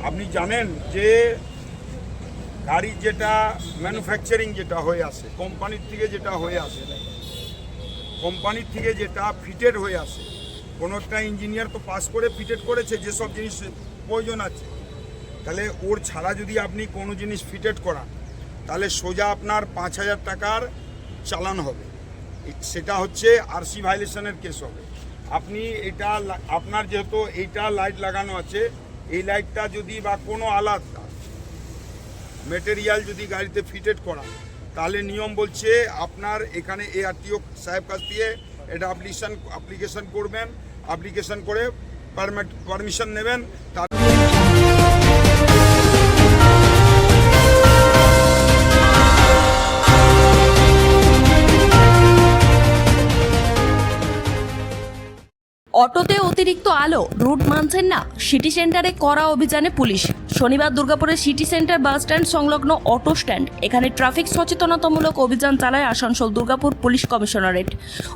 আপনি জানেন যে গাড়ি যেটা ম্যানুফ্যাকচারিং যেটা হয়ে আসে কোম্পানির থেকে যেটা হয়ে আসে, কোম্পানির থেকে যেটা ফিটেড হয়ে আসে, কোনো একটা ইঞ্জিনিয়ার তো পাস করে ফিটেড করেছে যেসব জিনিস প্রয়োজন আছে, তাহলে ওর ছাড়া যদি আপনি কোনো জিনিস ফিটেড করান তাহলে সোজা আপনার 5,000 টাকার চালান হবে। সেটা হচ্ছে আরসি ভাইলেশনের কেস হবে। আপনি এটা আপনার যেহেতু এইটা লাইট লাগানো আছে, এই লাইটটা যদি বা কোনো আলাদা মেটেরিয়াল যদি গাড়িতে ফিটেড করা, তাহলে নিয়ম বলছে আপনার এখানে ARTO সাহেব কাছ দিয়ে এটা অ্যাপ্লিকেশন করবেন, অ্যাপ্লিকেশন করে পারমিশন নেবেন। অটোতে অতিরিক্ত আলো, রুট মানছেন না, সিটি সেন্টারে কড়া অভিযানে পুলিশ। শনিবার দুর্গাপুরের সিটি সেন্টার বাস স্ট্যান্ড সংলগ্ন অটো স্ট্যান্ড এখানে ট্রাফিক সচেতনতামূলক অভিযান চালায় আসানসোল দুর্গাপুর পুলিশ কমিশনারেট।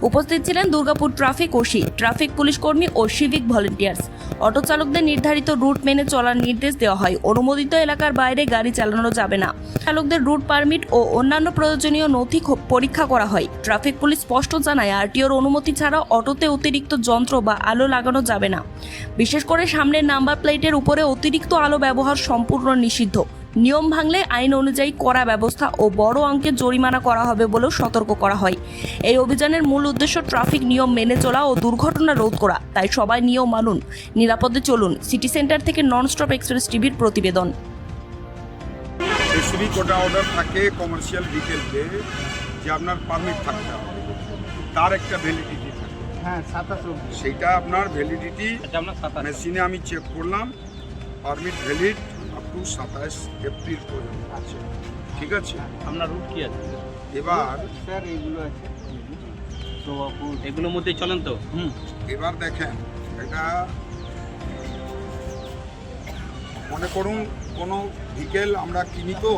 উপস্থিত ছিলেন Durgapur traffic OC, traffic police কর্মী ও সিভিক ভলেন্টিয়ার্স। অটো চালকদের নির্ধারিত রুট মেনে চলার নির্দেশ দেওয়া হয়। অনুমোদিত এলাকার বাইরে গাড়ি চালানো যাবে না। চালকদের রুট পারমিট ও অন্যান্য প্রয়োজনীয় নথি পরীক্ষা করা হয়। ট্রাফিক পুলিশ স্পষ্ট জানায় আরটিওর অনুমতি ছাড়া অটোতে অতিরিক্ত যন্ত্র বা আলো লাগানো যাবে না। বিশেষ করে সামনের নাম্বার প্লেটের উপরে অতিরিক্ত আলো ব্যবহার সম্পূর্ণ নিষিদ্ধ। নিয়ম ভাঙলে আইন অনুযায়ী কড়া ব্যবস্থা ও বড় অঙ্কের জরিমানা করা হবে বলেও সতর্ক করা হয়। এই অভিযানের মূল উদ্দেশ্য ট্রাফিক নিয়ম মেনে চলা ও দুর্ঘটনা রোধ করা। তাই সবাই নিয়ম মানুন, নিরাপদে চলুন। সিটি সেন্টার থেকে ননস্টপ এক্সপ্রেস টিভির প্রতিবেদন। স্পেসিফিক ওটা অর্ডার থাকে কমার্শিয়াল ভেহিকেলকে যে আপনার পারমিট থাকতে হবে, তার একটা ভ্যালিডিটি থাকে। হ্যাঁ, 27 সেইটা আপনার ভ্যালিডিটি মেশিনে আমি চেক করলাম, permit valid up to 27 April পর্যন্ত আছে। ঠিক আছে, আপনার রুট কি আছে? এবার স্যার এইগুলো আছে, এগুলোর মধ্যে চলেন তো। এবার দেখেন, এটা মনে করুন কোনো ভেহিকেল আমরা কিনি, তো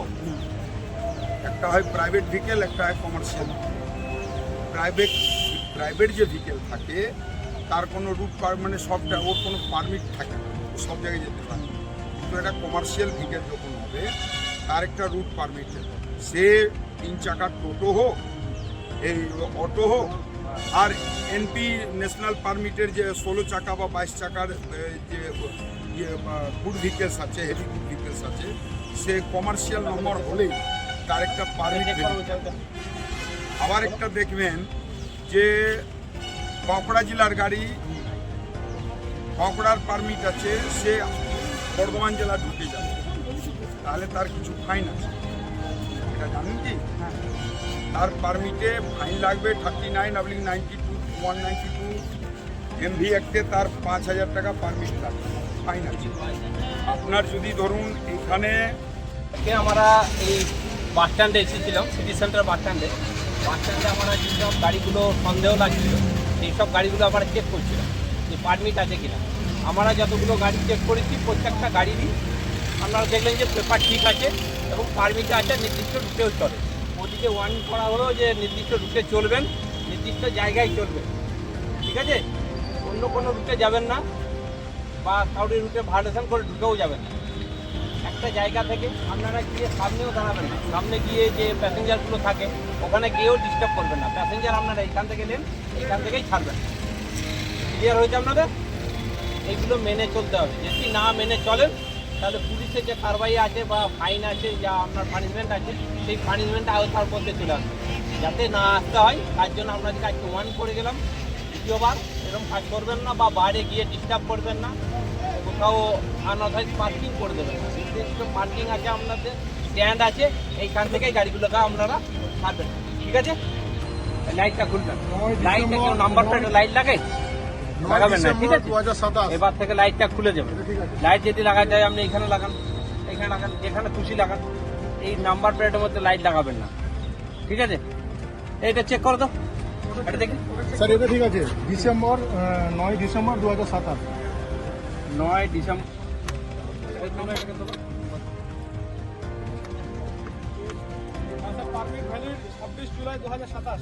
একটা হয় প্রাইভেট ভেহিকেল, একটা হয় কমার্শিয়াল। প্রাইভেট যে ভেহিকেল থাকে তার কোনো রুট মানে সবটা ওর কোনো পারমিট থাকে না, সব জায়গায় যেতে পারে। কিন্তু একটা কমার্শিয়াল ভেহিকেল যখন হবে তার একটা রুট পারমিট, সে 3 চাকার টোটো হোক, এই অটো হোক, আর এনপি ন্যাশনাল পারমিটের যে 16 চাকা বা 22 চাকার যে গুড ভেহিকেলস আছে, হেভি গুড ভেহিকেলস আছে, সে কমার্শিয়াল নম্বর হলেই তার একটা পারমিট। আবার একটা দেখবেন যে বাঁকুড়া জেলার গাড়ি, বাঁকুড়ার পারমিট আছে, সে বর্ধমান জেলা ঢুকে যাবে, তাহলে তার কিছু ফাইন আছে, এটা জানেন কি? তার পারমিটে ফাইন লাগবে 39/92 MV অ্যাক্টে তার 5,000 টাকা পারমিট লাগবে, ফাইন আছে। আপনার যদি ধরুন এখানে আমরা এই বাস স্ট্যান্ডে এসেছিলাম, সিটি সেন্টার বাস স্ট্যান্ডে আমরা যেসব গাড়িগুলো সন্দেহ লাগছিল সেই সব গাড়িগুলো আমরা চেক করছিলাম যে পারমিট আছে কিনা। আমরা যতগুলো গাড়ি চেক করেছি প্রত্যেকটা গাড়িরই আপনারা দেখলেন যে পেপার ঠিক আছে এবং পারমিটে আছে, নির্দিষ্ট রুটেও চলে। ওদিকে ওয়ার্নিং করা হলো যে নির্দিষ্ট রুটে চলবেন, নির্দিষ্ট জায়গায় চলবেন, ঠিক আছে? অন্য কোনো রুটে যাবেন না বা কাউরি রুটে ভায়োলেশন করে ঢুকেও যাবেন না। একটা জায়গা থেকে আপনারা গিয়ে সামনেও দাঁড়াবেন না, সামনে গিয়ে যে প্যাসেঞ্জারগুলো থাকে ওখানে গিয়েও ডিস্টার্ব করবেন না। প্যাসেঞ্জার আপনারা এখান থেকে নেন, এখান থেকেই ছাড়বেন। ক্লিয়ার হয়েছে আপনাদের? এইগুলো মেনে চলতে হবে। যদি না মেনে চলেন তাহলে পুলিশের যে কারবাই আছে বা ফাইন আছে, যা আপনার পানিশমেন্ট আছে, সেই পানিশমেন্ট আওতার মধ্যে চলে আসবে। যাতে না আসতে হয় তার জন্য আপনাদেরকে আজকে ওয়ার্ন করে গেলাম, দ্বিতীয়বার এরকম কাজ করবেন না বা বাইরে গিয়ে ডিস্টার্ব করবেন না, কোথাও আনঅথরাইজ পার্কিং করে দেবেন না। নির্দিষ্ট পার্কিং আছে, আপনাদের স্ট্যান্ড আছে, এইখান থেকেই গাড়িগুলোকে আপনারা ছাড়বেন, ঠিক আছে? লাইটটা খুলবেন, লাইটটা কেউ নাম্বার প্লেটে লাইট লাগাই লাগাবেন না, ঠিক আছে? এবার থেকে লাইটটা খুলে যাবে। লাইট যদি লাগাতে হয় আপনি এখানে লাগান, এখানে লাগান, যেখানে খুশি লাগান, এই নাম্বার প্লেটের মধ্যে লাইট লাগাবেন না, ঠিক আছে? এইটা চেক করো তো, এটা দেখি স্যার। এটা ঠিক আছে, 9 December 2027। 9 December. Permit valid 26 July 2027।